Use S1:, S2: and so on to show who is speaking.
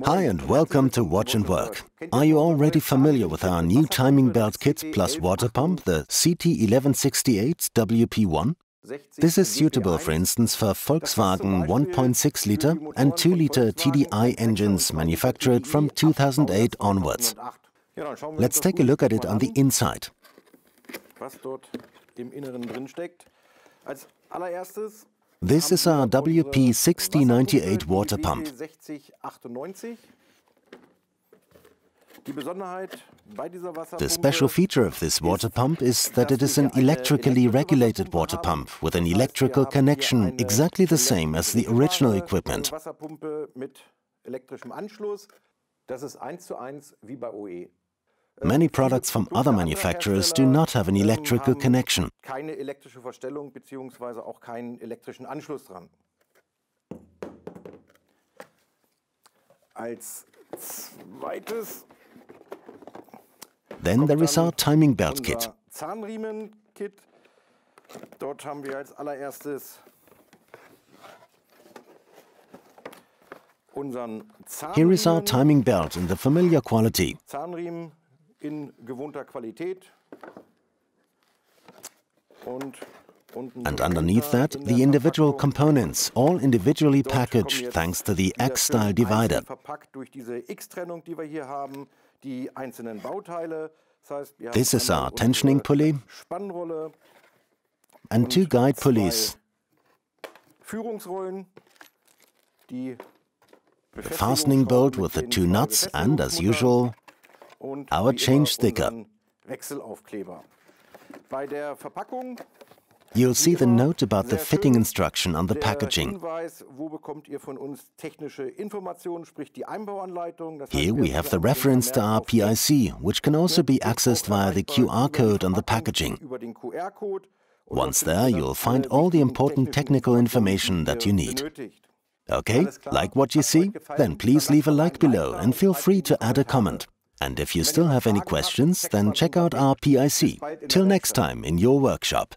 S1: Hi and welcome to Watch and Work. Are you already familiar with our new timing belt kit plus water pump, the CT1168 WP1? This is suitable, for instance, for Volkswagen 1.6 liter and 2 liter TDI engines manufactured from 2008 onwards. Let's take a look at it on the inside. This is our WP6098 water pump. The special feature of this water pump is that it is an electrically regulated water pump with an electrical connection exactly the same as the original equipment. Many products from other manufacturers do not have an electrical connection. Then there is our timing belt kit. Here is our timing belt in the familiar quality. And underneath that, the individual components, all individually packaged thanks to the X-style divider. This is our tensioning pulley and two guide pulleys, the fastening bolt with the two nuts and, as usual, our change sticker. You'll see the note about the fitting instruction on the packaging. Here we have the reference to our PIC, which can also be accessed via the QR code on the packaging. Once there, you'll find all the important technical information that you need. Okay, like what you see? Then please leave a like below and feel free to add a comment. And if you still have any questions, then check out our PIC. Till next time in your workshop.